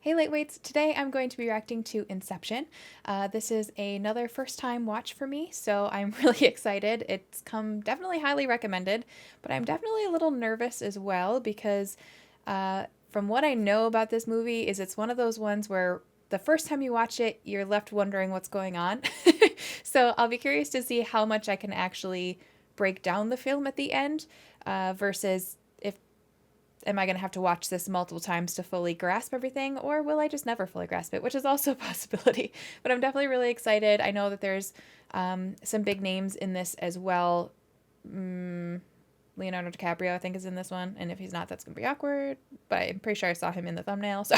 Hey Lightweights, today I'm going to be reacting to Inception. This is another first time watch for me, so I'm really excited. It's come definitely highly recommended, but I'm definitely a little nervous as well because from what I know about this movie is it's one of those ones where the first time you watch it, you're left wondering what's going on. So I'll be curious to see how much I can actually break down the film at the end versus am I going to have to watch this multiple times to fully grasp everything, or will I just never fully grasp it, which is also a possibility. But I'm definitely really excited. I know that there's some big names in this as well. Leonardo DiCaprio, I think, is in this one, and if he's not, that's going to be awkward, but I'm pretty sure I saw him in the thumbnail, so.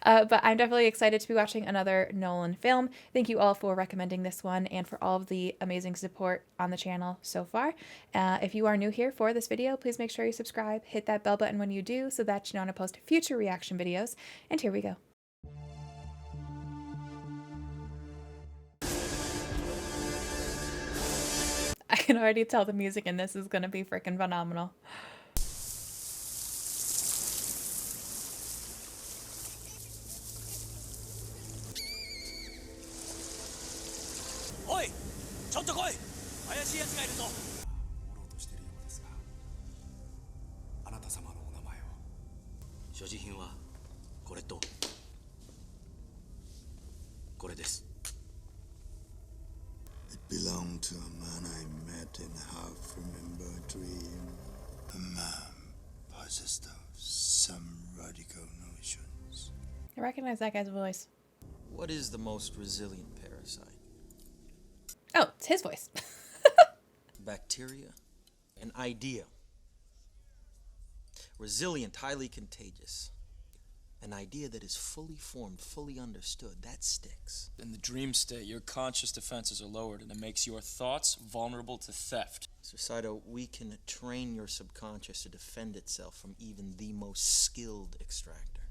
But I'm definitely excited to be watching another Nolan film. Thank you all for recommending this one and for all of the amazing support on the channel so far. If you are new here for this video, please make sure you subscribe, hit that bell button when you do so that you know when I post future reaction videos, and here we go. I can already tell the music in this is going to be freaking phenomenal. Oi! ちょっと来い! 怪しい奴がいるぞ. おろうとしているようですが、あなた様のお名前を。所持品はこれとこれです。 It belonged to a man I met in a half-remembered dream. A man possessed of some radical notions. I recognize that guy's voice. What is the most resilient parasite? Oh, it's his voice. Bacteria? An idea. Resilient, highly contagious. An idea that is fully formed, fully understood, that sticks. In the dream state, your conscious defenses are lowered, and it makes your thoughts vulnerable to theft. Mr. Saito, we can train your subconscious to defend itself from even the most skilled extractor.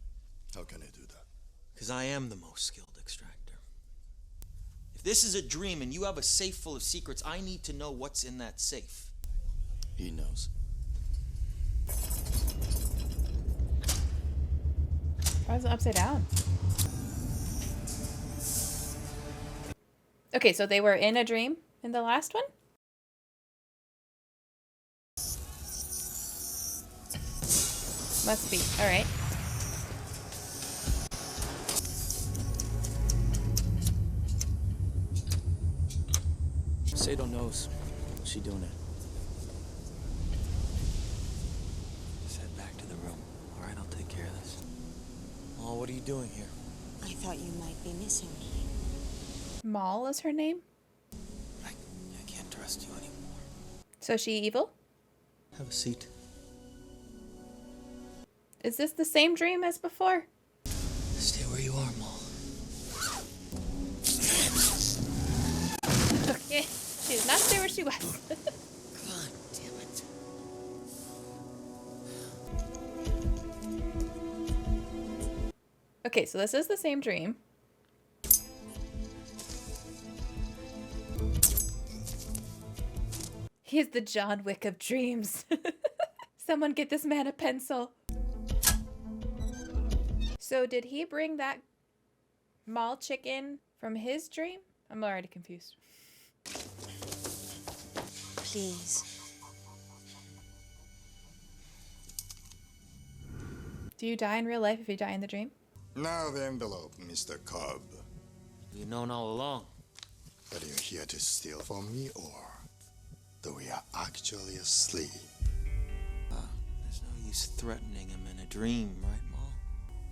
How can I do that? Because I am the most skilled extractor. If this is a dream and you have a safe full of secrets, I need to know what's in that safe. He knows. Why is it upside down? Okay, so they were in a dream in the last one? Must be. Alright. Sato knows. What's she doing it? Just head back to the room. All right, I'll take care of this. Oh, what are you doing here? I thought you might be missing me. Maul is her name? I can't trust you anymore. So is she evil? Have a seat. Is this the same dream as before? Stay where you are, Maul. Okay, she did not stay where she was. God damn it. Okay, so this is the same dream. He's the John Wick of dreams. Someone get this man a pencil. So did he bring that mall chicken from his dream? I'm already confused. Please. Do you die in real life if you die in the dream? Now the envelope, Mr. Cobb. You've known all along. Are you here to steal from me, or though we are actually asleep? There's no use threatening him in a dream, right, Maul?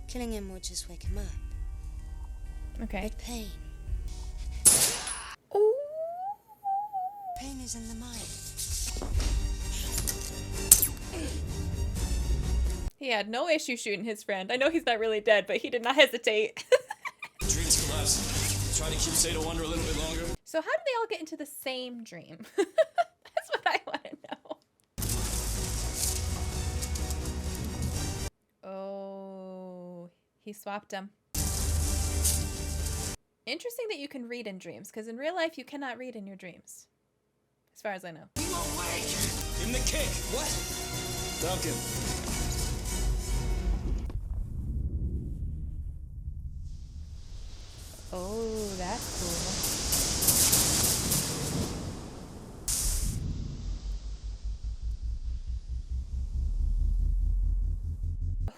Killing him would just wake him up. Okay. But pain. Ooh. Pain is in the mind. He had no issue shooting his friend. I know he's not really dead, but he did not hesitate. Dreams collapse. Try to keep Sato under a little bit longer. So how did they all get into the same dream? That's what I want to know. Oh, he swapped them. Interesting that you can read in dreams, because in real life you cannot read in your dreams. As far as I know. Give him the kick. What? Duncan. Oh, that's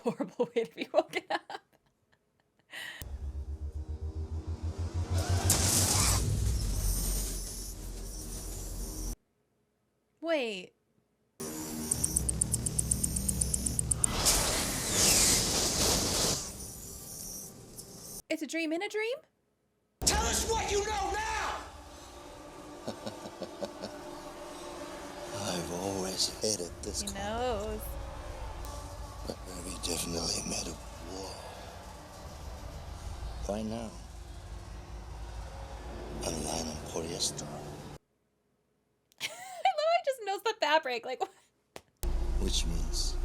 cool. Horrible way to be woken up. Wait. It's a dream in a dream? Tell us what you know now! I've always hated this He car. knows. But we definitely made a war. Why now? A line of polyester. I love he just knows the fabric. Like, what? Which means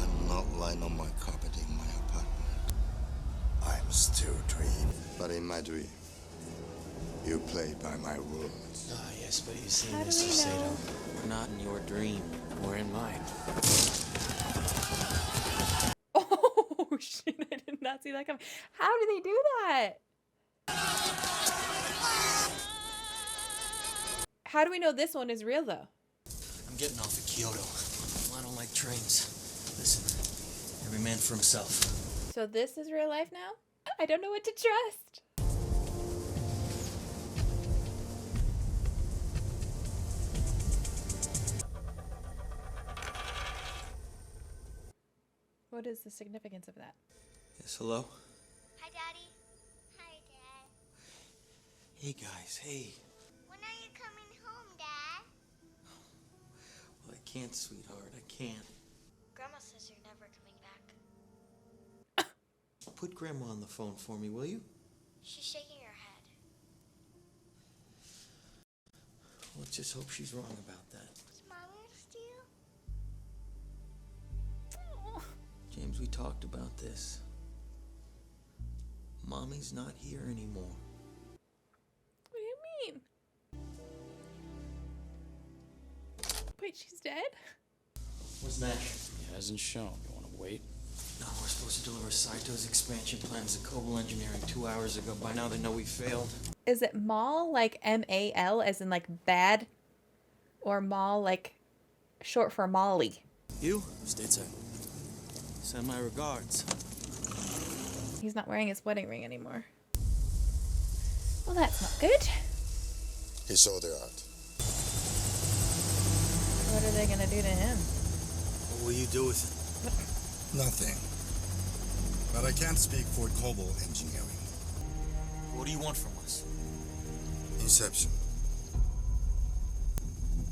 I'm not lying on my carpet in my apartment. I'm still dreaming. But in my dream, you play by my rules. Ah, yes, but you see, How do Mr. we Sato, know? we're not in your dream. We're in mine. Oh, shit. I did not see that coming. How did they do that? How do we know this one is real, though? I'm getting off at Kyoto. I don't like trains. Listen, every man for himself. So this is real life now? I don't know what to trust. What is the significance of that? Yes, hello? Hi, Daddy. Hi, Dad. Hey, guys, hey. When are you coming home, Dad? Well, I can't, sweetheart, I can't. Grandma says you're never coming back. Put Grandma on the phone for me, will you? She's shaking her head. Let's just hope she's wrong about that. Is Mommy still? James, we talked about this. Mommy's not here anymore. What do you mean? Wait, she's dead? What's that? He hasn't shown. You want to wait? No, we're supposed to deliver Saito's expansion plans to Cobalt Engineering 2 hours ago. By now they know we failed. Is it Mal like M-A-L as in like bad? Or Mal like short for Molly? You? Stateside. Send my regards. He's not wearing his wedding ring anymore. Well, that's not good. He saw the art. What are they gonna do to him? What will you do with it? Nothing. But I can't speak for Cobalt Engineering. What do you want from us? Inception.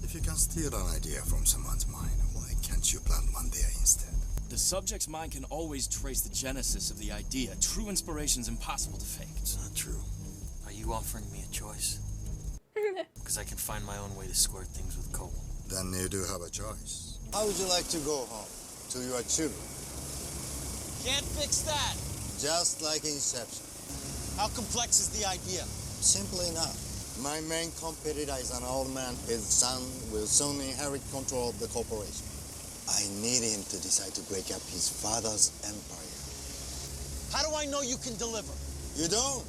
If you can steal an idea from someone's mind, why can't you plant one there instead? The subject's mind can always trace the genesis of the idea. True inspiration's impossible to fake. It's not true. Are you offering me a choice? Because I can find my own way to square things with Cobalt. Then you do have a choice. How would you like to go home to your children? Can't fix that! Just like Inception. How complex is the idea? Simple enough. My main competitor is an old man. His son will soon inherit control of the corporation. I need him to decide to break up his father's empire. How do I know you can deliver? You don't.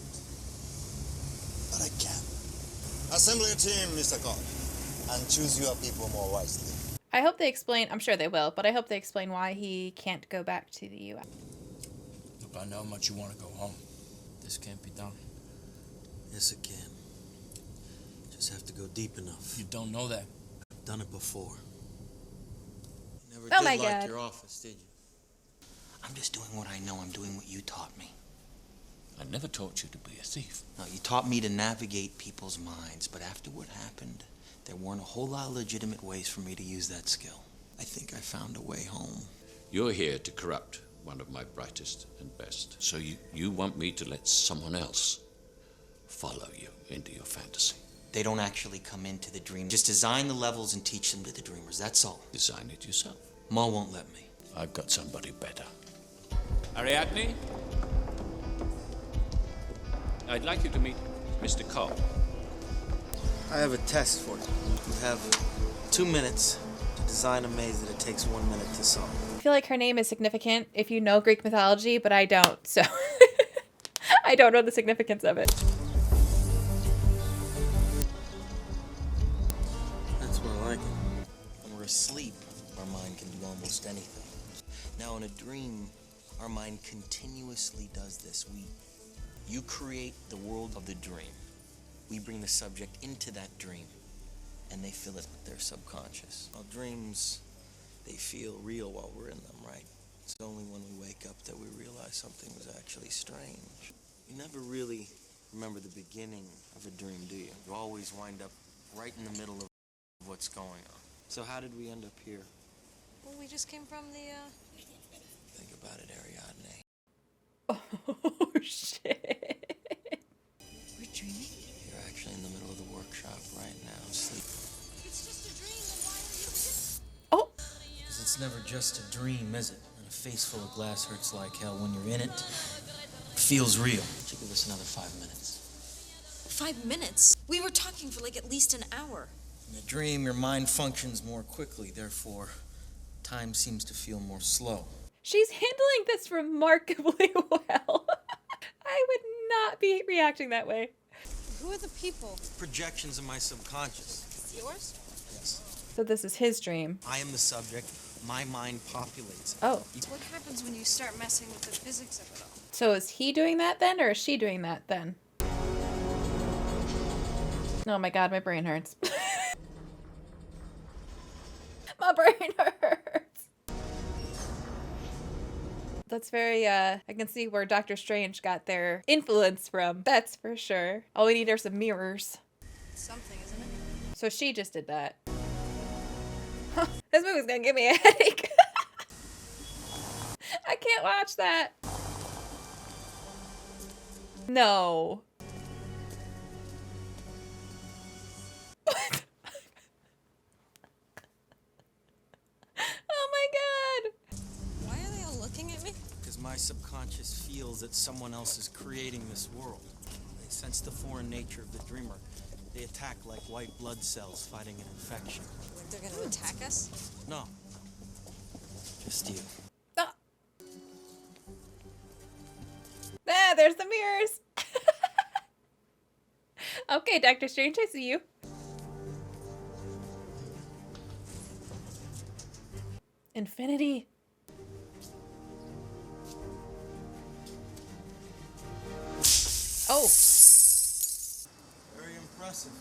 But I can. Assemble a team, Mr. Cobb, and choose your people more wisely. I hope they explain, I'm sure they will, but I hope they explain why he can't go back to the U.S. Look, I know how much you want to go home. This can't be done. Yes, it can. Just have to go deep enough. You don't know that. I've done it before. You never Oh did my like God. your office, did you? I'm just doing what I know. I'm doing what you taught me. I never taught you to be a thief. No, you taught me to navigate people's minds, but after what happened, there weren't a whole lot of legitimate ways for me to use that skill. I think I found a way home. You're here to corrupt one of my brightest and best. So you want me to let someone else follow you into your fantasy? They don't actually come into the dream. Just design the levels and teach them to the dreamers, that's all. Design it yourself. Ma won't let me. I've got somebody better. Ariadne? I'd like you to meet Mr. Cobb. I have a test for you. You have 2 minutes to design a maze that it takes 1 minute to solve. I feel like her name is significant if you know Greek mythology, but I don't, so I don't know the significance of it. That's more like it. When we're asleep, our mind can do almost anything. Now, in a dream, our mind continuously does this. You create the world of the dream. We bring the subject into that dream, and they fill it with their subconscious. Well, dreams, they feel real while we're in them, right? It's only when we wake up that we realize something was actually strange. You never really remember the beginning of a dream, do you? You always wind up right in the middle of what's going on. So how did we end up here? Well, we just came from the, Think about it, Ariadne. Oh, shit. We're dreaming? You're actually in the middle of the workshop right now, sleep. It's just a dream, then why are you... Oh, Because it's never just a dream, is it? And a face full of glass hurts like hell. When you're in it, it feels real. Should give us another 5 minutes. 5 minutes? We were talking for like at least an hour. In a dream, your mind functions more quickly. Therefore, time seems to feel more slow. she's handling this remarkably well. I would not be reacting that way. Who are the people? Projections of my subconscious. Yours? Yes. So this is his dream. I am the subject. My mind populates it. Oh, What happens when you start messing with the physics of it all? so is he doing that then, or is she doing that then? Oh my god, my brain hurts. My brain hurts. That's very, I can see where Doctor Strange got their influence from. That's for sure. All we need are some mirrors. Something, isn't it? So she just did that. Huh, this movie's gonna give me a headache. I can't watch that. No. Oh my god. Why are they all looking at me? Because my subconscious feels that someone else is creating this world. They sense the foreign nature of the dreamer. They attack like white blood cells fighting an infection. Like they're gonna attack us? No. Just you. Ah. Ah, there's the mirrors. Okay, Dr. Strange, I see you. Infinity. Oh, Very impressive.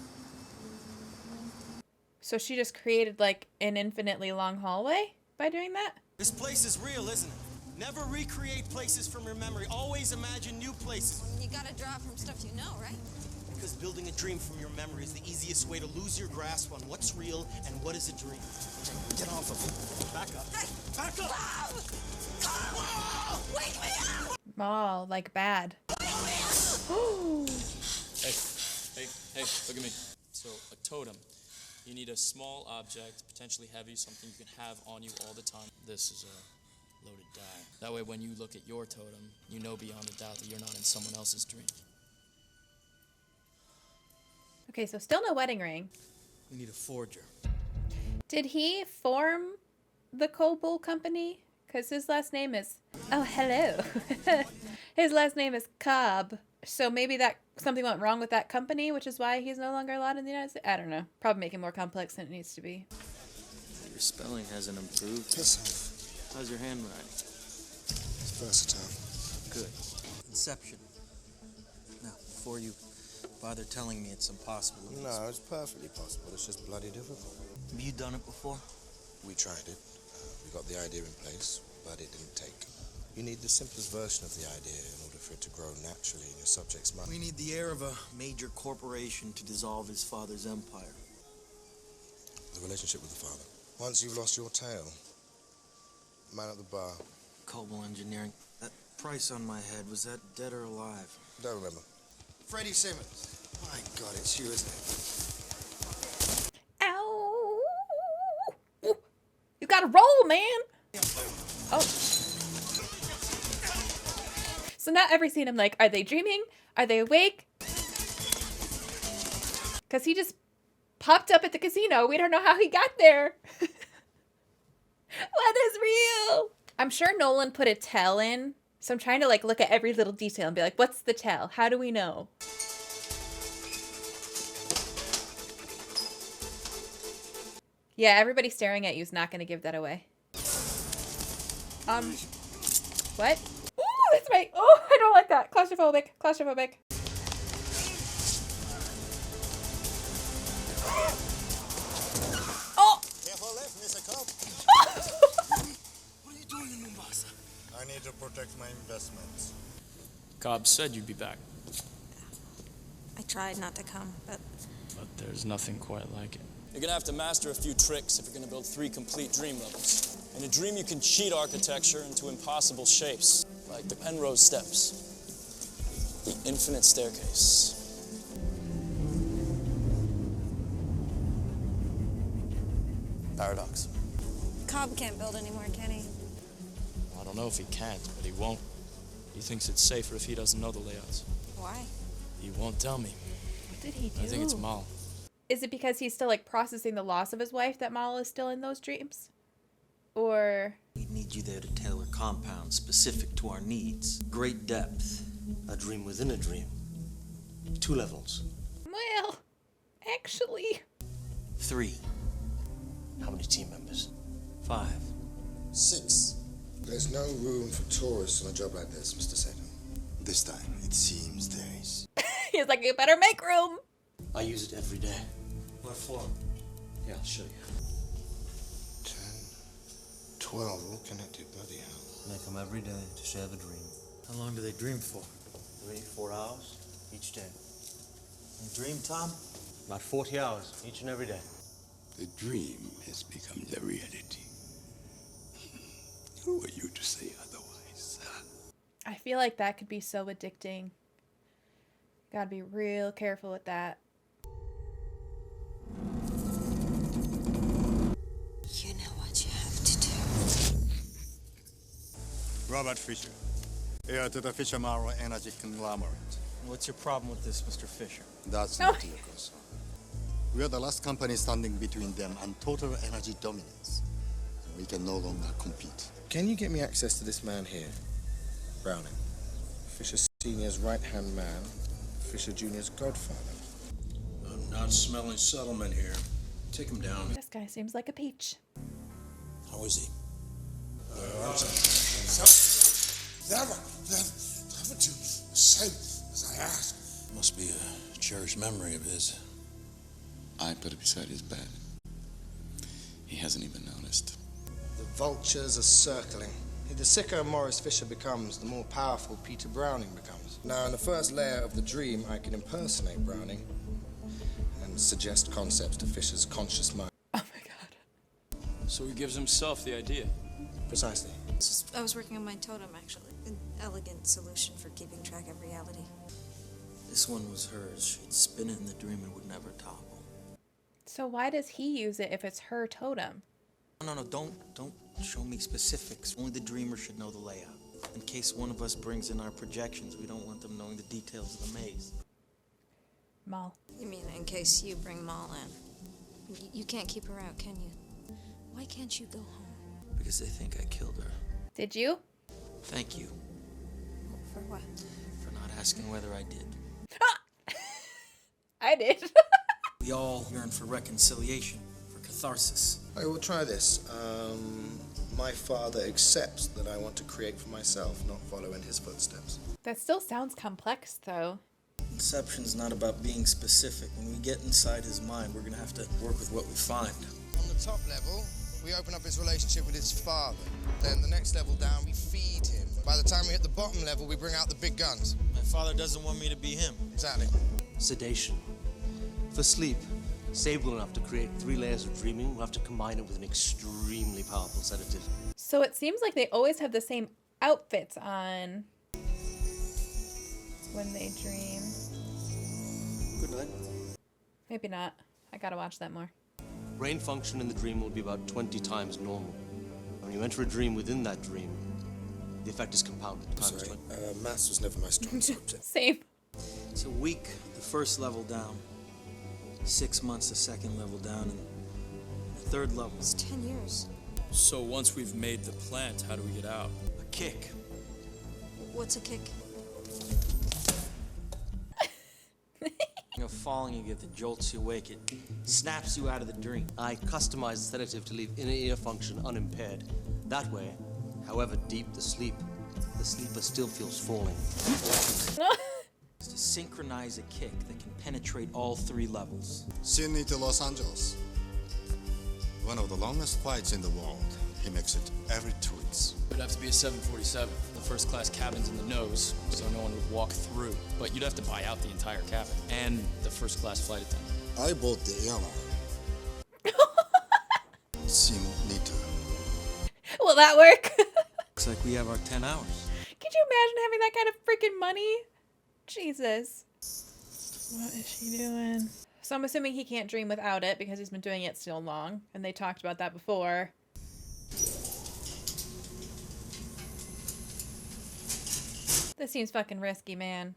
so she just created like an infinitely long hallway by doing that? This place is real, isn't it? Never recreate places from your memory. Always imagine new places. You gotta draw from stuff you know, right? Because building a dream from your memory is the easiest way to lose your grasp on what's real and what is a dream. Get off of it. Back up. Hey! Back up! Carl! Wake me up! Oh, like bad. Hey, look at me. So, a totem. You need a small object, potentially heavy, something you can have on you all the time. This is a loaded die. That way, when you look at your totem, you know beyond a doubt that you're not in someone else's dream. Okay, so still no wedding ring. We need a forger. Did he form the Coble Company? Because his last name is... Oh, hello. His last name is Cobb. So maybe that something went wrong with that company, which is why he's no longer allowed in the United States? I don't know. Probably make it more complex than it needs to be. Your spelling hasn't improved. Piss off. How's your handwriting? It's versatile. Good. Inception. Now, before you bother telling me it's impossible. No, it's perfectly possible. It's just bloody difficult. Have you done it before? We tried it. We got the idea in place, but it didn't take. You need the simplest version of the idea in order for it to grow naturally in your subject's mind. We need the heir of a major corporation to dissolve his father's empire. The relationship with the father. Once you've lost your tail, man at the bar. Coble Engineering. That price on my head, was that dead or alive? Don't remember. Freddie Simmons. My God, it's you, isn't it? Ow! Ooh. You gotta roll, man! Oh. So now every scene I'm like, are they dreaming? Are they awake? Because he just popped up at the casino. We don't know how he got there. What is real? I'm sure Nolan put a tell in So I'm trying to like look at every little detail and be like, what's the tell? How do we know? Yeah, everybody staring at you is not going to give that away. What? Ooh, that's my, oh, I don't like that. Claustrophobic, claustrophobic. Oh! Careful left, Mr. Cobb. What are you doing in Mombasa? I need to protect my investments. Cobb said you'd be back, I tried not to come, but but there's nothing quite like it. You're gonna have to master a few tricks if you're gonna build 3 complete dream levels. In a dream, you can cheat architecture into impossible shapes, like the Penrose steps, the infinite staircase. Paradox. Cobb can't build anymore, can he? I don't know if he can't, but he won't. He thinks it's safer if he doesn't know the layouts. Why? He won't tell me. What did he do? I think it's Mal. Is it because he's still like processing the loss of his wife that Mal is still in those dreams? Or... We need you there to tailor compounds specific to our needs. Great depth. A dream within a dream. 2 levels. Well, actually... 3. How many team members? 5. 6. There's no room for tourists on a job like this, Mr. Sato. This time, it seems there is. He's like, you better make room. I use it every day. What for? Yeah, I'll show you. 10, 12, all connected, bloody hell. Make them every day to share the dream. How long do they dream for? 3-4 hours each day. You dream, Tom? About 40 hours each and every day. The dream has become the reality. Who are you to say otherwise? I feel like that could be so addicting. Gotta be real careful with that. You know what you have to do. Robert Fisher, heir to the Fisher Morrow Energy Conglomerate. What's your problem with this, Mr. Fisher? That's No. not your concern. We are the last company standing between them and total energy dominance. We can no longer compete. Can you get me access to this man here? Browning. Fisher Sr.'s right-hand man, Fisher Jr.'s godfather. I'm not smelling settlement here. Take him down. This guy seems like a peach. How is he? Haven't you said as I asked? Must be a cherished memory of his. I put it beside his bed. He hasn't even noticed. The vultures are circling. The sicker Morris Fisher becomes, the more powerful Peter Browning becomes. Now, in the first layer of the dream, I can impersonate Browning and suggest concepts to Fisher's conscious mind. Oh my god. So he gives himself the idea. Precisely. I was working on my totem, actually. An elegant solution for keeping track of reality. This one was hers. She'd spin it in the dream and would never topple. So why does he use it if it's her totem? No, don't show me specifics. Only the dreamer should know the layout. In case one of us brings in our projections, we don't want them knowing the details of the maze. Mal. You mean in case you bring Mal in? You can't keep her out, can you? Why can't you go home? Because they think I killed her. Did you? Thank you For what? for not asking whether I did. I did. We all yearn for reconciliation, for catharsis. I will try this. My father accepts that I want to create for myself, not follow in his footsteps. That still sounds complex, though. Inception's not about being specific. When we get inside his mind, we're gonna have to work with what we find. On the top level, we open up his relationship with his father. Then the next level down, we feed him. By the time we hit the bottom level, we bring out the big guns. My father doesn't want me to be him. Exactly. Sedation. For sleep, stable enough to create 3 layers of dreaming, we'll have to combine it with an extremely powerful sedative. So it seems like they always have the same outfits on when they dream. Good night. Maybe not. I gotta watch that more. Brain function in the dream will be about 20 times normal. When you enter a dream within that dream, the effect is compounded. Times 20. Maths was never my strong subject. Same. It's a week, the first level down. 6 months, the second level down, and the third level. It's 10 years. So once we've made the plant, how do we get out? A kick. What's a kick? You know, falling, you get the jolts you wake, it snaps you out of the dream. I customize the sedative to leave inner ear function unimpaired. That way, however deep the sleeper still feels falling. It's to synchronize a kick that can penetrate all 3 levels. Sydney to Los Angeles. One of the longest flights in the world. He makes it every 2 weeks. It would have to be a 747. The first class cabin's in the nose, so no one would walk through. But you'd have to buy out the entire cabin and the first class flight attendant. I bought the airline. Seem neater. Will that work? Looks like we have our 10 hours. Could you imagine having that kind of freaking money? Jesus. What is she doing? So I'm assuming he can't dream without it because he's been doing it so long. And they talked about that before. This seems fucking risky, man.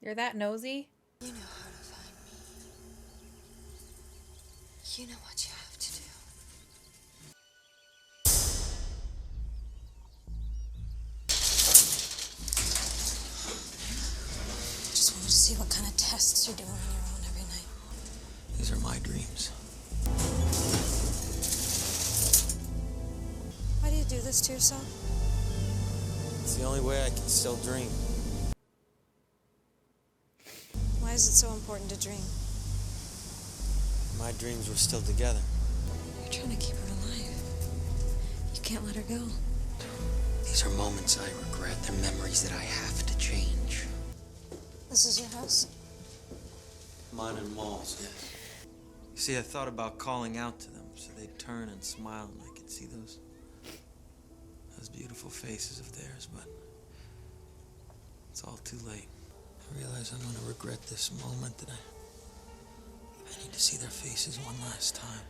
You're that nosy? You know how to find me. You know what you have to do. Just wanted to see what kind of tests you're doing on your own every night. These are my dreams. Why do you do this to yourself? It's the only way I can still dream. Why is it so important to dream? My dreams were still together. You're trying to keep her alive. You can't let her go. These are moments I regret. They're memories that I have to change. This is your house? Mine and Maul's, yeah. You see, I thought about calling out to them so they'd turn and smile and I could see those beautiful faces of theirs, but it's all too late. I realize I'm gonna regret this moment, that I need to see their faces one last time.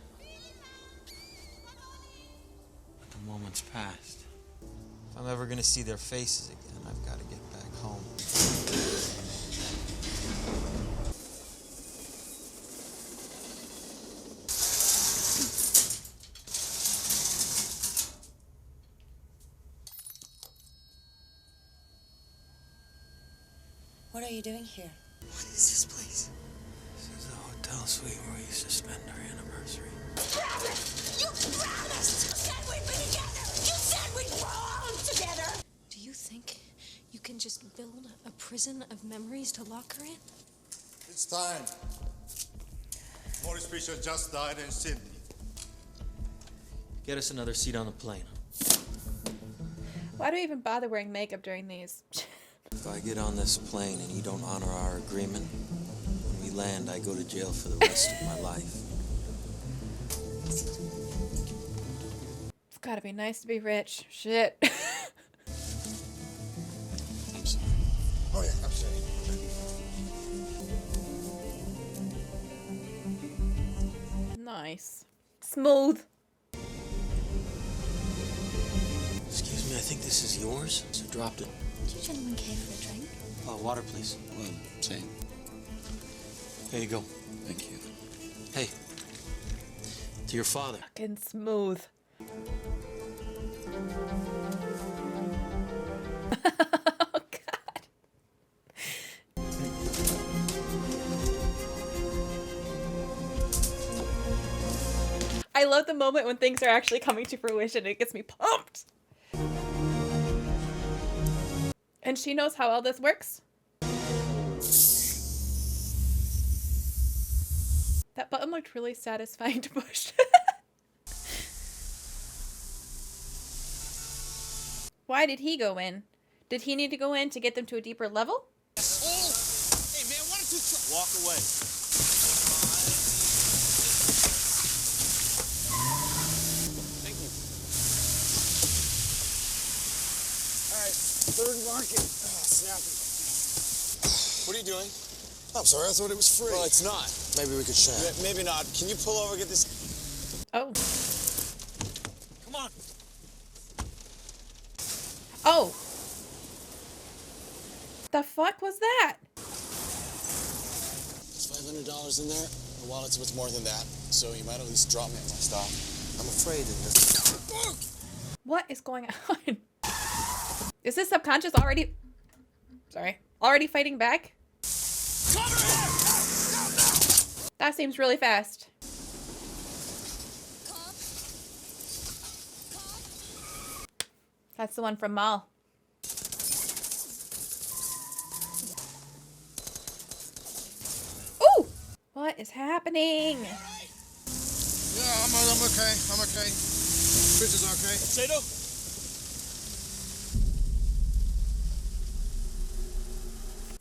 But the moment's passed. If I'm ever gonna see their faces again, I've got to get back home. What are you doing here? What is this place? This is the hotel suite where we used to spend our anniversary. You promised! You said we'd be together! You said we'd grow old together! Do you think you can just build a prison of memories to lock her in? It's time. Morris Fisher just died in Sydney. Get us another seat on the plane. Why do we even bother wearing makeup during these? If I get on this plane and you don't honor our agreement, when we land, I go to jail for the rest of my life. It's gotta be nice to be rich. Shit. I'm sorry. Oh yeah, I'm sorry. Nice. Smooth. Excuse me, I think this is yours. So dropped it. Do you gentlemen care for a drink? Water, please. Well, same. Here you go. Thank you. Hey. To your father. Fucking smooth. Oh, God. I love the moment when things are actually coming to fruition. It gets me pumped. And she knows how all this works. That button looked really satisfying to push. Why did he go in? Did he need to go in to get them to a deeper level? Hey man, why don't you walk away? Thank you. All right, third market. Oh, snappy. What are you doing? I'm sorry, I thought it was free. Well, it's not. Maybe we could share. Maybe not. Can you pull over, get this? Oh. Come on. Oh. The fuck was that? There's $500 in there. The wallet's worth more than that, so you might at least drop me at my stop. I'm afraid of this. What is going on? Is this subconscious already? Sorry. Already fighting back? That seems really fast. That's the one from Mal. Ooh! What is happening? Yeah, I'm okay. I'm okay. Chris is okay. Sato?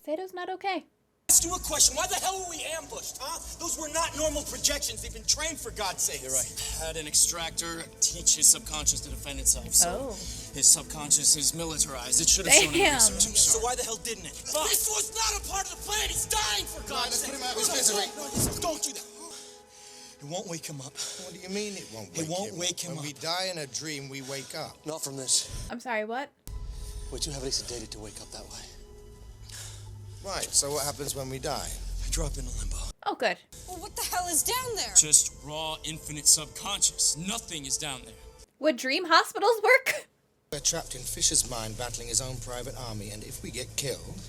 Sato's not okay. Ask you a question. Why the hell were we ambushed, huh? Those were not normal projections. They've been trained, for God's sake. You're right. Had an extractor teach his subconscious to defend itself. So his subconscious is militarized. It should have shown him research. So why the hell didn't it? This was not a part of the plan. He's dying, for God's sake. Let's put him out of his misery. No, don't do that. It won't wake him up. What do you mean it won't wake him up? It won't wake him up. When we die in a dream, we wake up. Not from this. I'm sorry, what? We're too heavily sedated to wake up that way. Right, so what happens when we die? I drop into limbo. Oh, good. Well, what the hell is down there? Just raw, infinite subconscious. Nothing is down there. Would dream hospitals work? We're trapped in Fisher's mind battling his own private army, and if we get killed,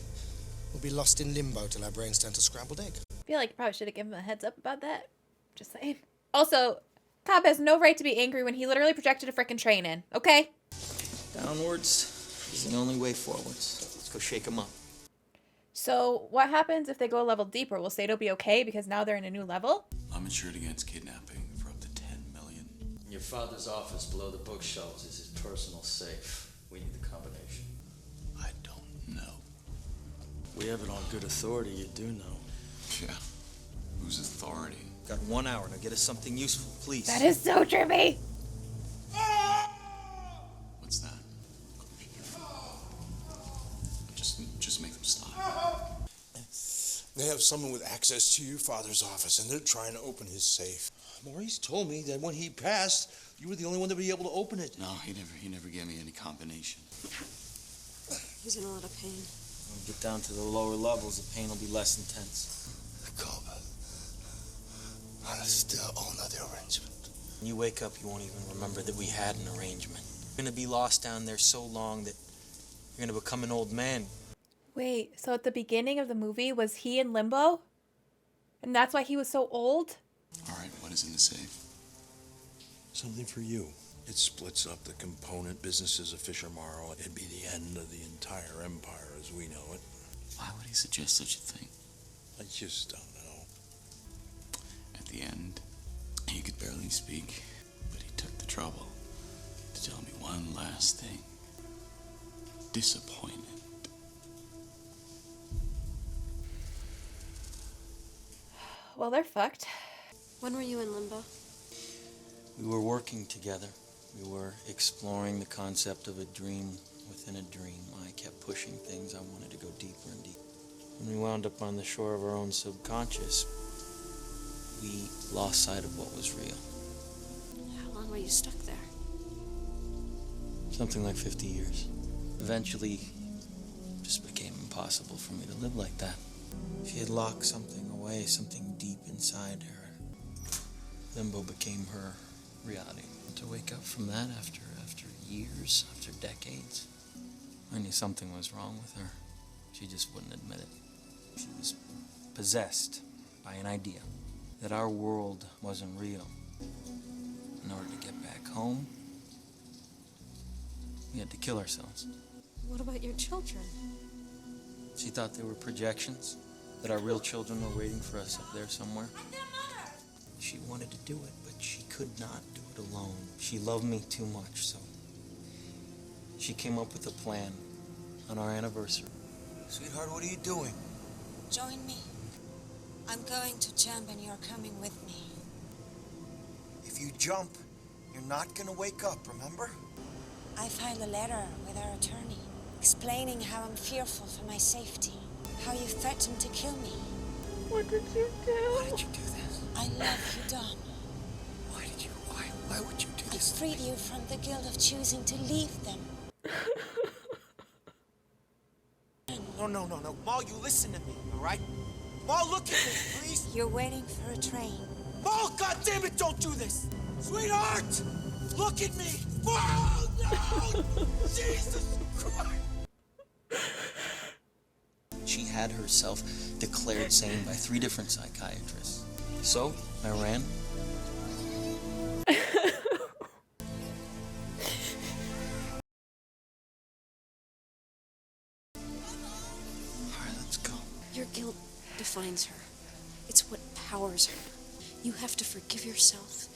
we'll be lost in limbo till our brains turn to scrambled egg. I feel like you probably should have given him a heads up about that. Just saying. Also, Cobb has no right to be angry when he literally projected a frickin' train in, okay? Downwards is the only way forwards. Let's go shake him up. So, what happens if they go a level deeper? Will Sato be okay because now they're in a new level? I'm insured against kidnapping for up to 10 million. Your father's office below the bookshelves is his personal safe. We need the combination. I don't know. We have it on good authority, you do know. Yeah. Whose authority? Got 1 hour. Now get us something useful, please. That is so trippy! What's that? Just make them stop. They have someone with access to your father's office, and they're trying to open his safe. Maurice told me that when he passed, you were the only one that would be able to open it. No, he never gave me any combination. He's in a lot of pain. When we get down to the lower levels, the pain will be less intense. Cobra. I still honor the arrangement. When you wake up, you won't even remember that we had an arrangement. You're gonna be lost down there so long that you're gonna become an old man. Wait, so at the beginning of the movie, was he in limbo? And that's why he was so old? All right, what is in the safe? Something for you. It splits up the component businesses of Fisher Morrow. It'd be the end of the entire empire as we know it. Why would he suggest such a thing? I just don't know. At the end, he could barely speak, but he took the trouble to tell me one last thing. Disappointed. Well, they're fucked. When were you in limbo? We were working together. We were exploring the concept of a dream within a dream. I kept pushing things. I wanted to go deeper and deeper. When we wound up on the shore of our own subconscious, we lost sight of what was real. How long were you stuck there? Something like 50 years. Eventually, it just became impossible for me to live like that. She had locked something away, something deep inside her. Limbo became her reality. To wake up from that after years, after decades, I knew something was wrong with her. She just wouldn't admit it. She was possessed by an idea that our world wasn't real. In order to get back home, we had to kill ourselves. What about your children? She thought they were projections, that our real children were waiting for us up there somewhere. She wanted to do it, but she could not do it alone. She loved me too much, so she came up with a plan on our anniversary. Sweetheart, what are you doing? Join me. I'm going to jump and you're coming with me. If you jump, you're not gonna wake up, remember? I filed a letter with our attorney explaining how I'm fearful for my safety, how you threatened to kill me. What did you do? Why did you do this? I love you, Dom. Why would you do this? I freed you from the guilt of choosing to leave them. No. Maul, you listen to me, all right? Maul, look at me, please. You're waiting for a train. Maul, goddammit, don't do this. Sweetheart, look at me. Oh, no! Jesus Christ! She had herself declared sane by 3 different psychiatrists. So, I ran. Alright, let's go. Your guilt defines her. It's what powers her. You have to forgive yourself,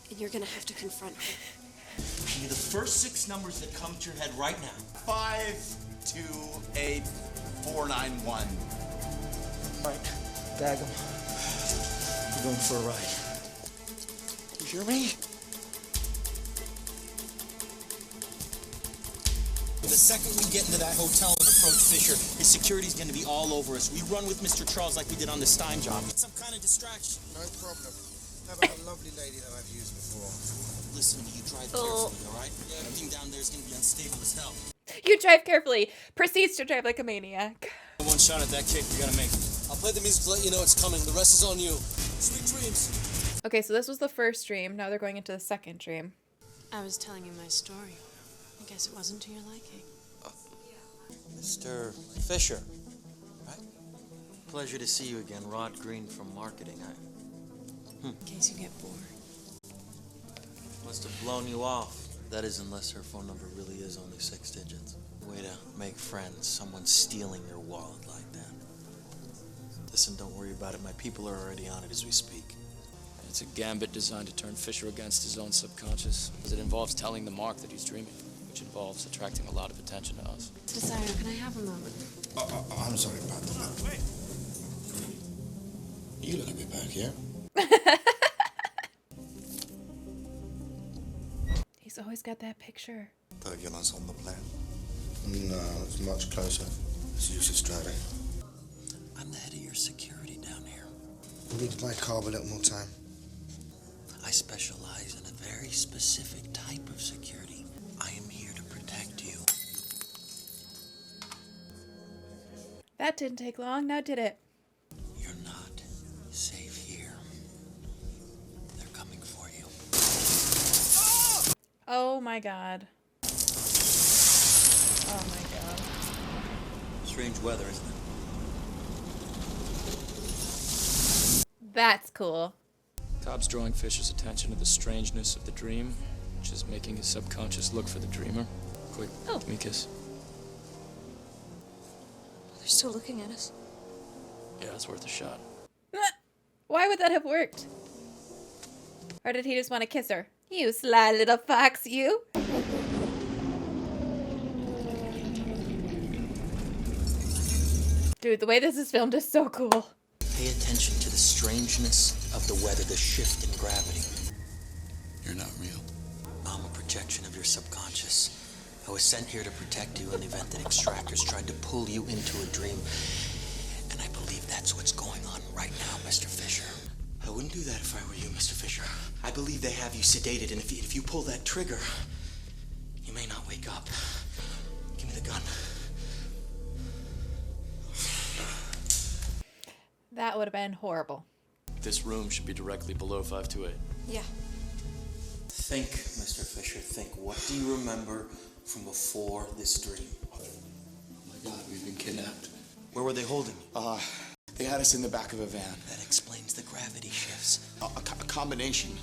and you're gonna have to confront her. Give me the first 6 numbers that come to your head right now. 528491. All right, bag them. We're going for a ride. You hear me? The second we get into that hotel and approach Fisher, his security's gonna be all over us. We run with Mr. Charles like we did on the Stein job. It's some kind of distraction. No problem. How about a lovely lady that I've used before? Listen to me, you drive carefully, all right? Everything down there is gonna be unstable as hell. You drive carefully. Proceeds to drive like a maniac. One shot at that kick, we gotta make. I'll play the music to let you know it's coming. The rest is on you. Sweet dreams. Okay, so this was the first dream. Now they're going into the second dream. I was telling you my story. I guess it wasn't to your liking. Mr. Fisher, right? Pleasure to see you again. Rod Green from marketing. In case you get bored. Must have blown you off. That is, unless her phone number really is only 6 digits. Way to make friends. Someone stealing your wallet like that. Listen, don't worry about it. My people are already on it as we speak. It's a gambit designed to turn Fisher against his own subconscious. It involves telling the Mark that he's dreaming, which involves attracting a lot of attention to us. Desire, can I have a moment? I'm sorry about that. You look a bit back here. He's always got that picture. Turbulence on the plan. No, it's much closer. It's useless driving. I'm the head of your security down here. Read my carb a little more time. I specialize in a very specific type of security. I am here to protect you. That didn't take long, now did it? You're not safe here. They're coming for you. Oh my god. Oh my god. Strange weather, isn't it? That's cool. Cobb's drawing Fisher's attention to the strangeness of the dream, which is making his subconscious look for the dreamer. Quick, give me a kiss. They're still looking at us. Yeah, it's worth a shot. Why would that have worked? Or did he just want to kiss her? You sly little fox, you. Dude, the way this is filmed is so cool. Pay attention to the strangeness of the weather, the shift in gravity. You're not real. I'm a projection of your subconscious. I was sent here to protect you in the event that extractors tried to pull you into a dream. And I believe that's what's going on right now, Mr. Fisher. I wouldn't do that if I were you, Mr. Fisher. I believe they have you sedated, and if you pull that trigger, you may not wake up. Give me the gun. That would have been horrible. This room should be directly below 528. Yeah. Think, Mr. Fisher, think. What do you remember from before this dream? Oh my God, we've been kidnapped. Where were they holding you? They had us in the back of a van. That explains the gravity shifts. A combination.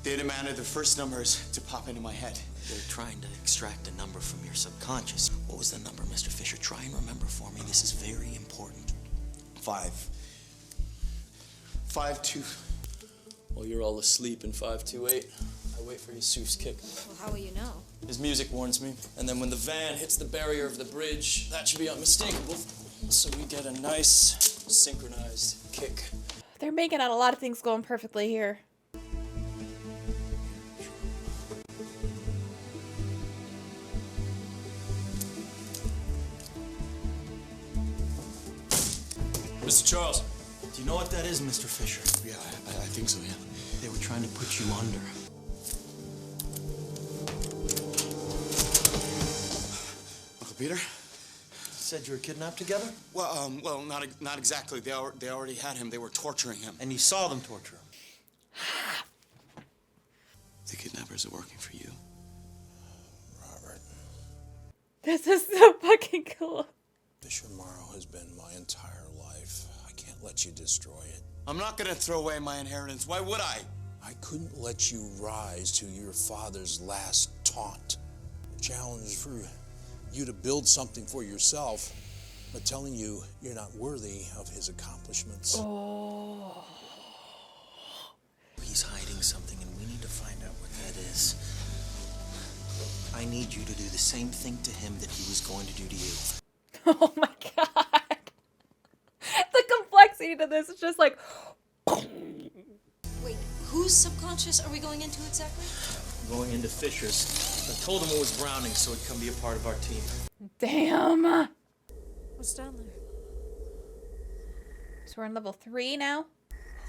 They demanded the first numbers to pop into my head. They're trying to extract a number from your subconscious. What was the number, Mr. Fisher? Try and remember for me. This is very important. 552. While you're all asleep in 528, I wait for Yusuf's kick. Well, how will you know? His music warns me. And then when the van hits the barrier of the bridge, that should be unmistakable. So we get a nice, synchronized kick. They're making out a lot of things going perfectly here. Mr. Charles. Do you know what that is, Mr. Fisher? Yeah, I think so, yeah. They were trying to put you under. Uncle Peter? Said you were kidnapped together? Well, not exactly. They already had him. They were torturing him. And you saw them torture him? The kidnappers are working for you. This is so fucking cool. Fisher Morrow has been my entire life. I can't let you destroy it. I'm not gonna throw away my inheritance. Why would I? I couldn't let you rise to your father's last taunt. The challenge for you to build something for yourself, but telling you you're not worthy of his accomplishments. Oh. He's hiding something, and we need to find out what that is. I need you to do the same thing to him that he was going to do to you. Oh my god. The complexity to this is just like... Wait, whose subconscious are we going into exactly? I'm going into Fisher's. I told him it was Browning so he'd come be a part of our team. Damn. What's down there? So we're in level 3 now?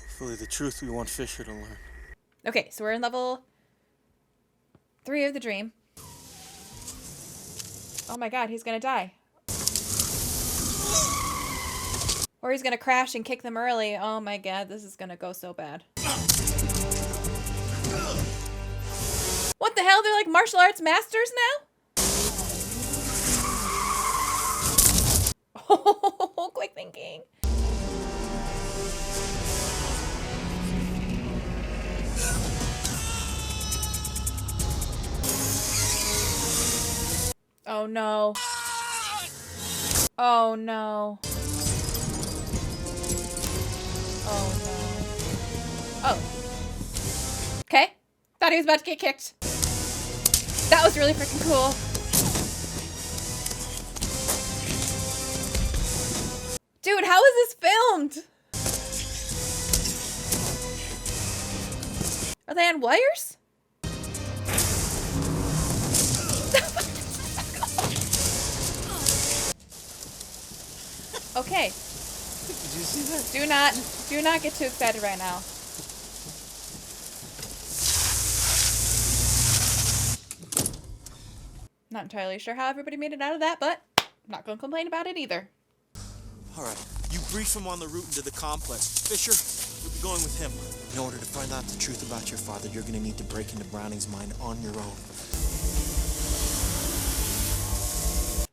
Hopefully the truth we want Fisher to learn. Okay, so we're in level 3 of the dream. Oh my god, he's gonna die. Or he's gonna crash and kick them early. Oh my god, this is gonna go so bad. What the hell? They're like martial arts masters now? Oh, quick thinking. Oh no. Oh no. Oh no. Oh. Okay. Thought he was about to get kicked. That was really freaking cool. Dude, how is this filmed? Are they on wires? Okay. Did you see that? Do not get too excited right now. Not entirely sure how everybody made it out of that, but I'm not gonna complain about it either. All right, you brief him on the route into the complex. Fisher, you'll be going with him. In order to find out the truth about your father, you're gonna need to break into Browning's mind on your own.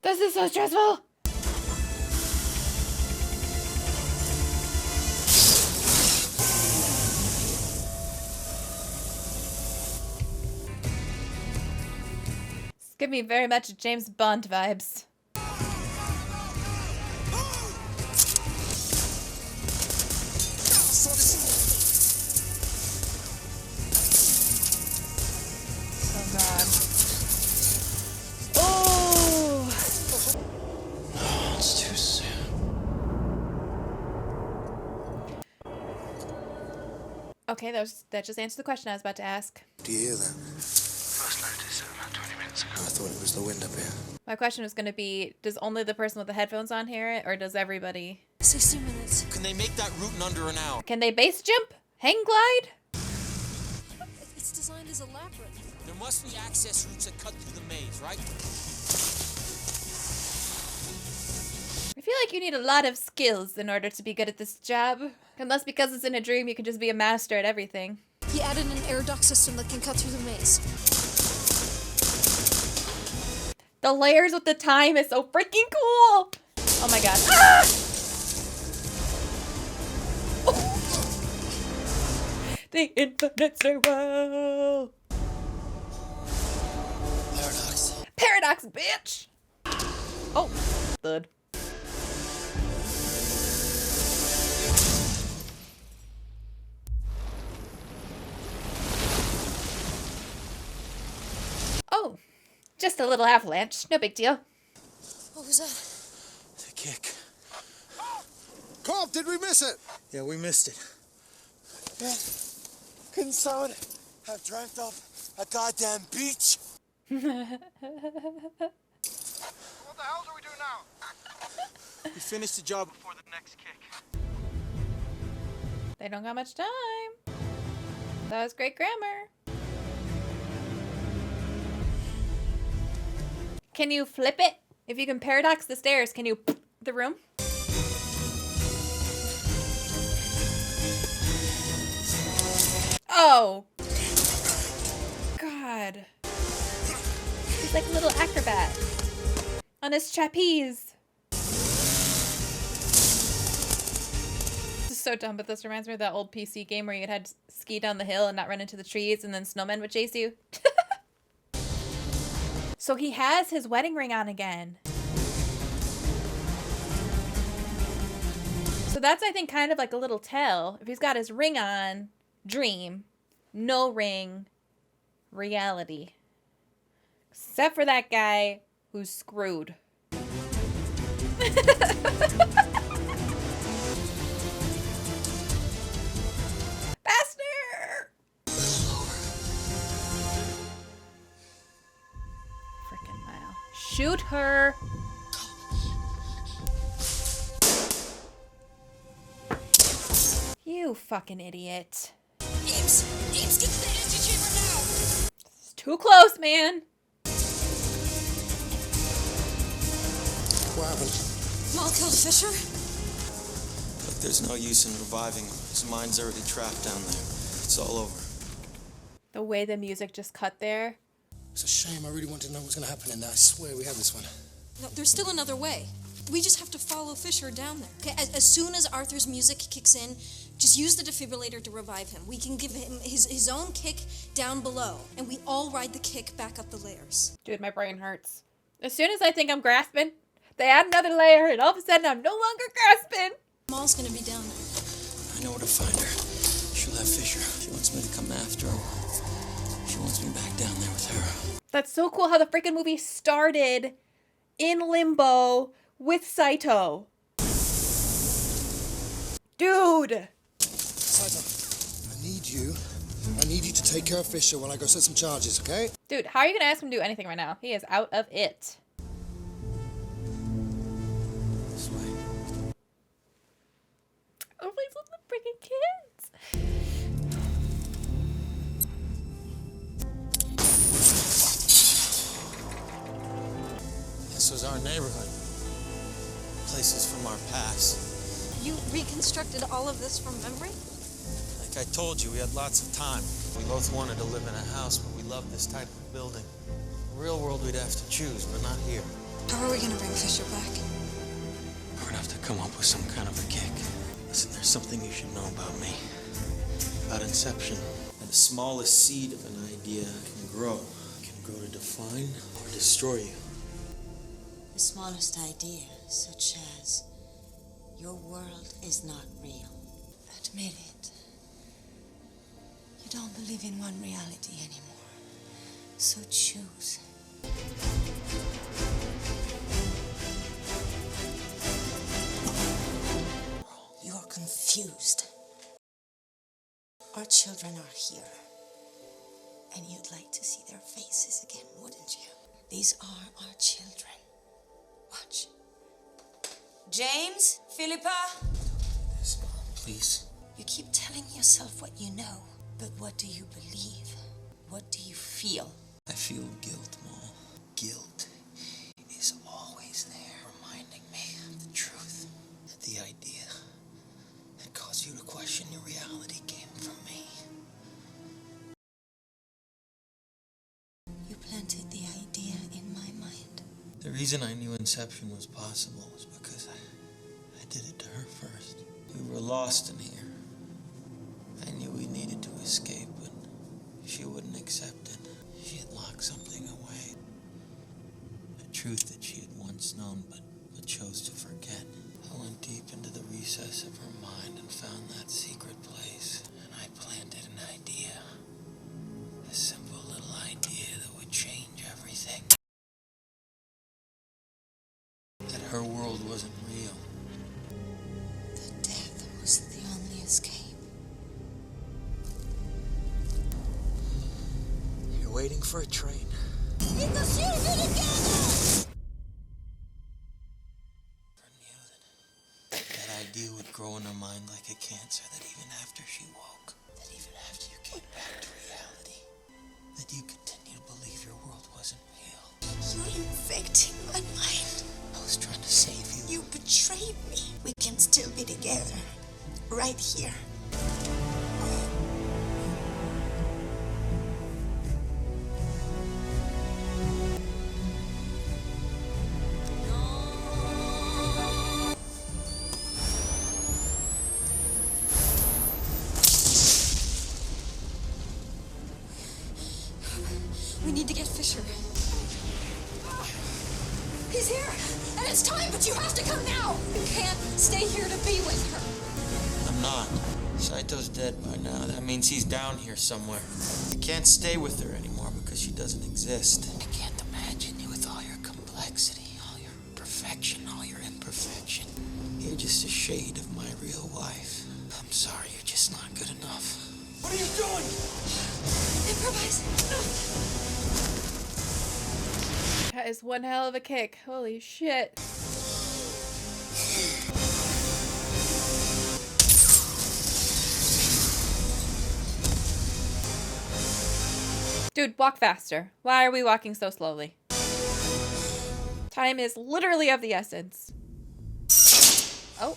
This is so stressful. Give me very much James Bond vibes. Oh god. Oh! Oh, it's too soon. Okay, that just answered the question I was about to ask. Do you hear that? First notice about 20 minutes ago. I thought it was the wind up here. My question was going to be, does only the person with the headphones on hear it, or does everybody? 60 minutes. Can they make that route in under an hour? Can they base jump? Hang glide? It's designed as a labyrinth. There must be access routes that cut through the maze, right? I feel like you need a lot of skills in order to be good at this job. Unless because it's in a dream, you can just be a master at everything. He added an air duct system that can cut through the maze. The layers with the time is so freaking cool! Oh my god. Ah! The infinite stairwell! Paradox. Paradox, bitch! Oh, thud. Oh, just a little avalanche. No big deal. What was that? The kick. Cobb, did we miss it? Yeah, we missed it. Man, couldn't someone have dreamt up a goddamn beach? What the hell do we do now? We finished the job before the next kick. They don't got much time. That was great grammar. Can you flip it? If you can paradox the stairs, can you the room? Oh. God. He's like a little acrobat. On his trapeze. This is so dumb, but this reminds me of that old PC game where you had to ski down the hill and not run into the trees, and then snowmen would chase you. So he has his wedding ring on again. So that's, I think, kind of like a little tell. If he's got his ring on, dream. No ring, reality. Except for that guy who's screwed. Faster! Frickin' Mile. Shoot her! You fucking idiot. Ames, get to the energy chamber now. It's too close, man. What happened? Maul killed Fisher? Look, there's no use in reviving him. His mind's already trapped down there. It's all over. The way the music just cut there. It's a shame. I really wanted to know what's going to happen in there. I swear we have this one. No, there's still another way. We just have to follow Fisher down there. Okay, as soon as Arthur's music kicks in, just use the defibrillator to revive him. We can give him his own kick down below, and we all ride the kick back up the layers. Dude, my brain hurts. As soon as I think I'm grasping, they add another layer, and all of a sudden I'm no longer grasping. Maul's gonna be down there. I know where to find her. She'll have Fisher. She wants me to come after him. She wants me back down there with her. That's so cool how the freaking movie started in limbo with Saito. Dude! Saito, I need you to take care of Fisher while I go set some charges, okay? Dude, how are you gonna ask him to do anything right now? He is out of it. This way. Oh, he's with the freaking kids. This was our neighborhood. Places from our past. You reconstructed all of this from memory? Like I told you, we had lots of time. We both wanted to live in a house, but we loved this type of building. Real world we'd have to choose, but not here. How are we gonna bring Fisher back? We're gonna have to come up with some kind of a kick. Listen, there's something you should know about me. About Inception. And the smallest seed of an idea can grow. It can grow to define or destroy you. The smallest idea, such as your world is not real. Admit it. You don't believe in one reality anymore. So choose. You're confused. Our children are here. And you'd like to see their faces again, wouldn't you? These are our children. Watch. James? Philippa? Yes, Mom, please. You keep telling yourself what you know, but what do you believe? What do you feel? I feel guilt, Mom. Guilt is always there, reminding me of the truth. That the idea that caused you to question your reality came from me. You planted the idea in my mind. The reason I knew Inception was possible was because I did it to her first. We were lost in here. I knew we needed to escape, but she wouldn't accept it. She had locked something away. A truth that she had once known, but chose to forget. I went deep into the recess of her mind and found that secret place. And I planted an idea. A simple little idea that would change everything. That her world wasn't real. That death was the only escape. You're waiting for a train. Because you're together! That idea would grow in her mind like a cancer, that even after she woke, that even after you came back to reality, that you continue to believe your world wasn't real. You're infecting my mind. I was trying to save you. You betrayed me. We can still be together. Right here. He's here, and it's time, but you have to come now. You can't stay here to be with her. I'm not. Saito's dead by now. That means he's down here somewhere. I can't stay with her anymore because she doesn't exist. I can't imagine you with all your complexity, all your perfection, all your imperfection. You're just a shade of my real wife. I'm sorry, you're just not good enough. What are you doing? Improvise. That is one hell of a kick. Holy shit. Dude, walk faster. Why are we walking so slowly? Time is literally of the essence. Oh.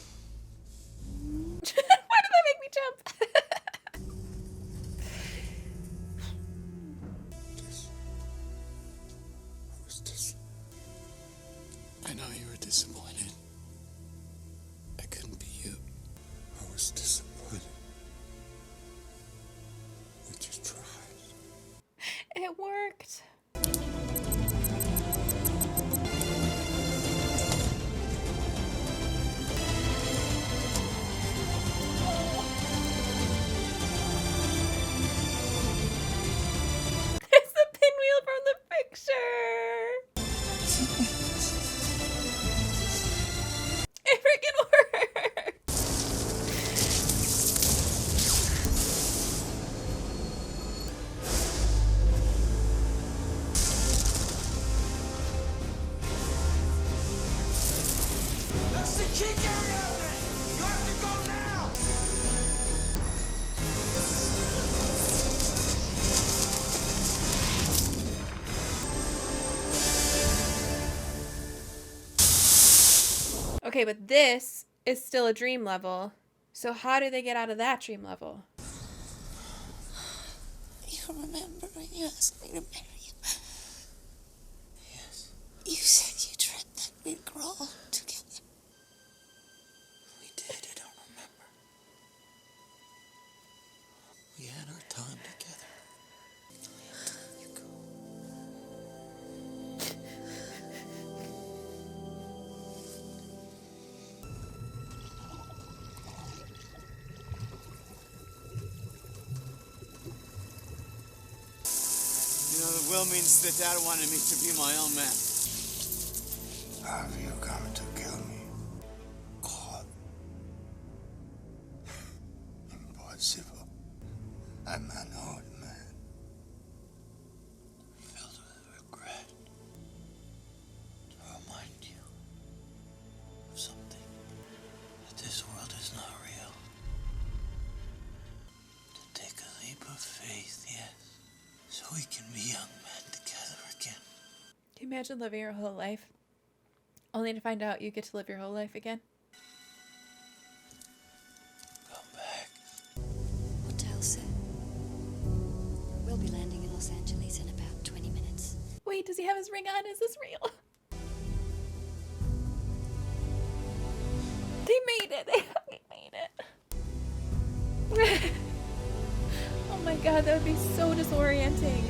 Why did that make me jump? I know you were disappointed. I couldn't be you. I was disappointed. But you tried. It worked. It's the pinwheel from the picture. It freaking worked. That's the key area! You have to go now! Okay, but this is still a dream level. So how do they get out of that dream level? You remember when you asked me to marry you? Yes. You said you dreamt that we'd grow old together. We did, I don't remember. We had our time together. You go. You know, the will means that Dad wanted me to be my own man. Have you come to kill me? God. Impossible. I'm an old man. Filled with regret. To remind you of something. That this world is not real. To take a leap of faith, yes. So we can be young men together again. Can you imagine living your whole life only to find out you get to live your whole life again? Come back. Hotel set. We'll be landing in Los Angeles in about 20 minutes. Wait, does he have his ring on? Is this real? They made it. They fucking made it. Oh my god, that would be so disorienting.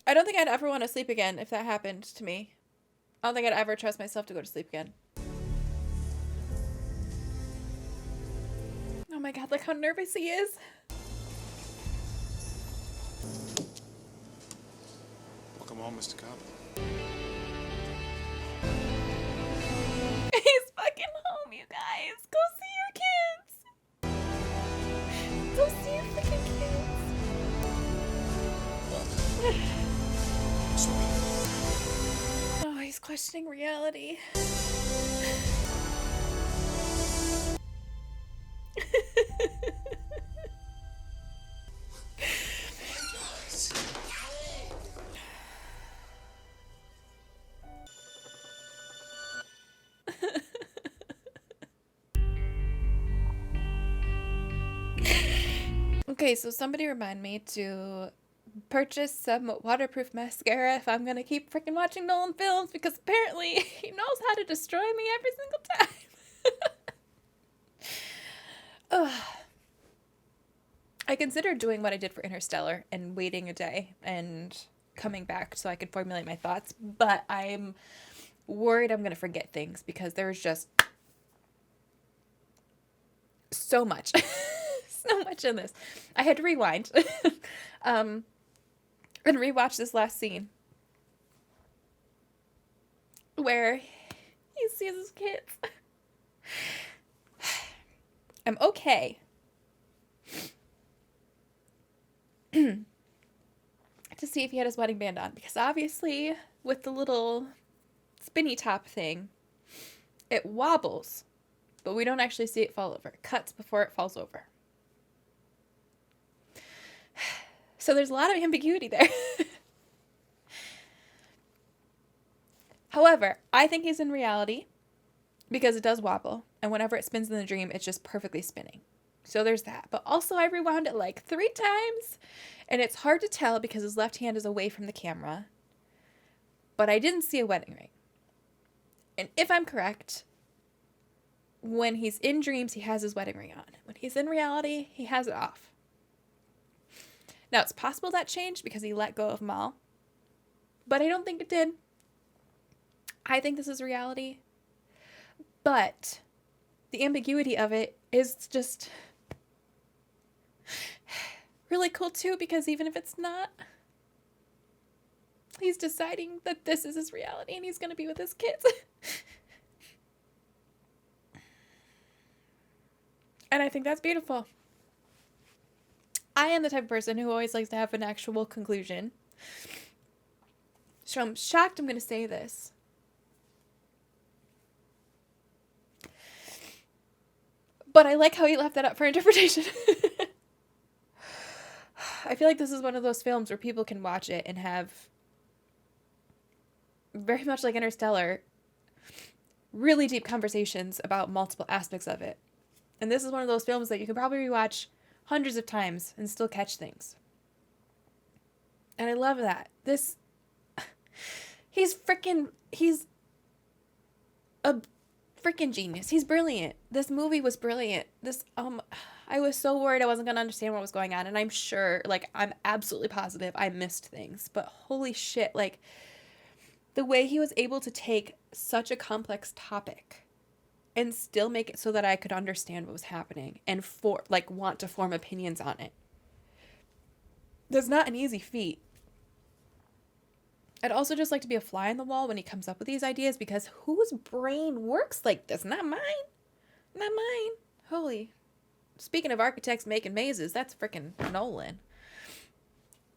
I don't think I'd ever want to sleep again if that happened to me. I don't think I'd ever trust myself to go to sleep again. Oh my god, look how nervous he is. Welcome home, Mr. Cop. He's fucking home, you guys. Go see your kids. Go see your freaking kids. Oh, he's questioning reality. Okay, so somebody remind me to purchase some waterproof mascara if I'm gonna keep freaking watching Nolan films, because apparently he knows how to destroy me every single time. Ugh. I considered doing what I did for Interstellar and waiting a day and coming back so I could formulate my thoughts, but I'm worried I'm going to forget things because there's just so much. So much in this. I had to rewind and rewatch this last scene where he sees his kids. I'm okay to see if he had his wedding band on, because obviously with the little spinny top thing, it wobbles, but we don't actually see it fall over. It cuts before it falls over. So there's a lot of ambiguity there. However, I think he's in reality because it does wobble, and whenever it spins in the dream, it's just perfectly spinning. So there's that. But also I rewound it like 3 times, and it's hard to tell because his left hand is away from the camera. But I didn't see a wedding ring. And if I'm correct, when he's in dreams, he has his wedding ring on. When he's in reality, he has it off. Now, it's possible that changed because he let go of Mal, but I don't think it did. I think this is reality. But the ambiguity of it is just really cool too, because even if it's not, he's deciding that this is his reality and he's going to be with his kids. And I think that's beautiful. I am the type of person who always likes to have an actual conclusion. So I'm shocked I'm going to say this. But I like how he left that up for interpretation. I feel like this is one of those films where people can watch it and have, very much like Interstellar, really deep conversations about multiple aspects of it. And this is one of those films that you can probably rewatch hundreds of times and still catch things. And I love that. He's a freaking genius. He's brilliant. This movie was brilliant. I was so worried I wasn't going to understand what was going on. And I'm sure, I'm absolutely positive I missed things. But holy shit, the way he was able to take such a complex topic and still make it so that I could understand what was happening and want to form opinions on it. That's not an easy feat. I'd also just like to be a fly on the wall when he comes up with these ideas, because whose brain works like this? Not mine. Not mine. Holy. Speaking of architects making mazes, that's freaking Nolan.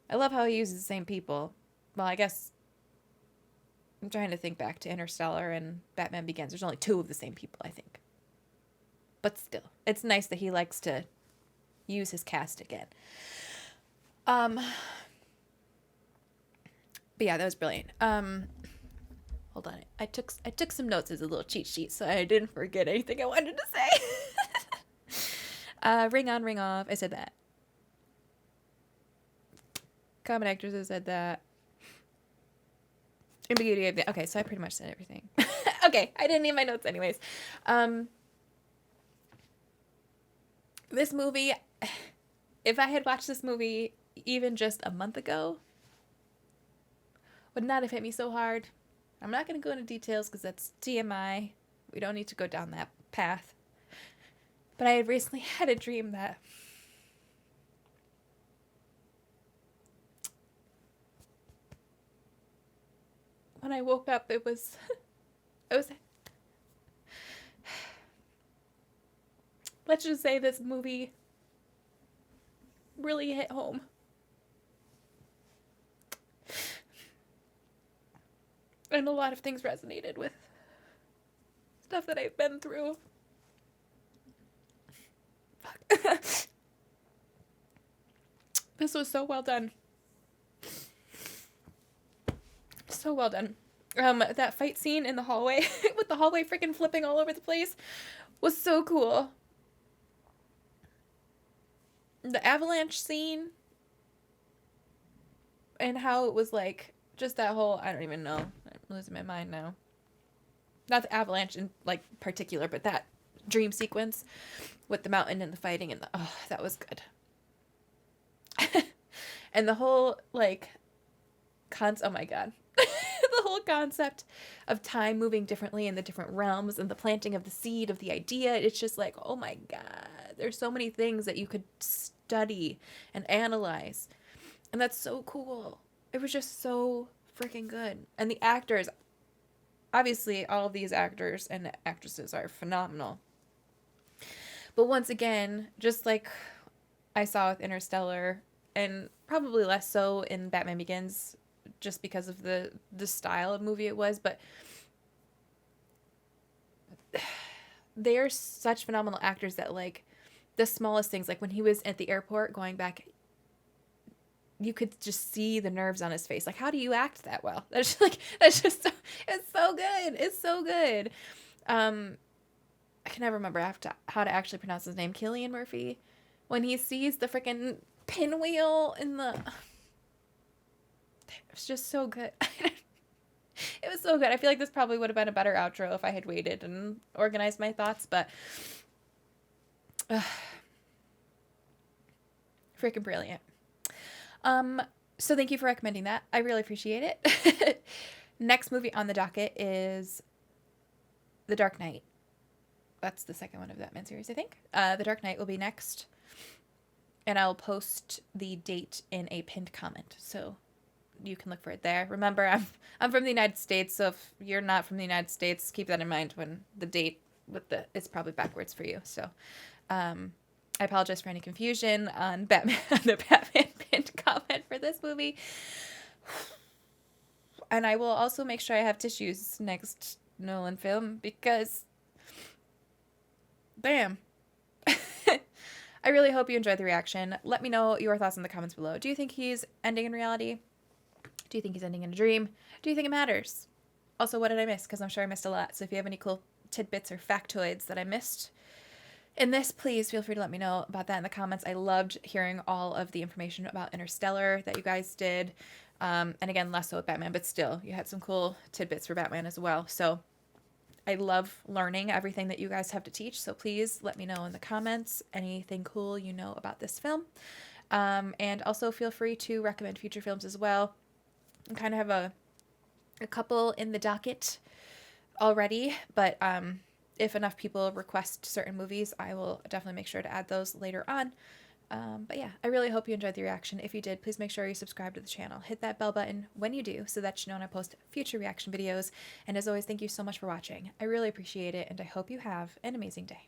I love how he uses the same people. Well, I guess I'm trying to think back to Interstellar and Batman Begins. There's only 2 of the same people, I think. But still, it's nice that he likes to use his cast again. But yeah, that was brilliant. Hold on. I took some notes as a little cheat sheet so I didn't forget anything I wanted to say. Ring on, ring off. I said that. Common actors, I said that. Ambiguity of the... Okay, so I pretty much said everything. Okay, I didn't need my notes anyways. This movie, if I had watched this movie even just a month ago, would not have hit me so hard. I'm not going to go into details because that's TMI. We don't need to go down that path. But I had recently had a dream that when I woke up, it was let's just say this movie really hit home. And a lot of things resonated with stuff that I've been through. Fuck. This was so well done. So well done. That fight scene in the hallway with the hallway freaking flipping all over the place was so cool. The avalanche scene and how it was just that whole, I don't even know. I'm losing my mind now. Not the avalanche in particular, but that dream sequence with the mountain and the fighting and that was good. And the whole, like, oh my God. The whole concept of time moving differently in the different realms and the planting of the seed of the idea. It's just like, oh my God, there's so many things that you could study and analyze. And that's so cool. It was just so freaking good. And the actors, obviously all of these actors and actresses are phenomenal. But once again, just like I saw with Interstellar, and probably less so in Batman Begins, just because of the style of movie it was, but they are such phenomenal actors that, like, the smallest things, like when he was at the airport going back, you could just see the nerves on his face. Like, how do you act that well? That's just so, it's so good. It's so good. I can never remember how to actually pronounce his name. Cillian Murphy, when he sees the freaking pinwheel in the, it was just so good. It was so good. I feel like this probably would have been a better outro if I had waited and organized my thoughts, but freaking brilliant. So thank you for recommending that. I really appreciate it. Next movie on the docket is The Dark Knight. That's the second one of the Batman series, I think. The Dark Knight will be next, and I'll post the date in a pinned comment, so you can look for it there. Remember, I'm from the United States, so if you're not from the United States, keep that in mind when the date it's probably backwards for you. So, I apologize for any confusion on Batman, the Batman pinned comment for this movie. And I will also make sure I have tissues next Nolan film, because bam. I really hope you enjoyed the reaction. Let me know your thoughts in the comments below. Do you think he's ending in reality? Do you think he's ending in a dream? Do you think it matters? Also, what did I miss? Because I'm sure I missed a lot. So if you have any cool tidbits or factoids that I missed in this, please feel free to let me know about that in the comments. I loved hearing all of the information about Interstellar that you guys did. And again, less so with Batman, but still, you had some cool tidbits for Batman as well. So I love learning everything that you guys have to teach. So please let me know in the comments anything cool you know about this film. And also feel free to recommend future films as well. I kind of have a couple in the docket already, but if enough people request certain movies, I will definitely make sure to add those later on. But yeah, I really hope you enjoyed the reaction. If you did, please make sure you subscribe to the channel. Hit that bell button when you do so that you know when I post future reaction videos. And as always, thank you so much for watching. I really appreciate it, and I hope you have an amazing day.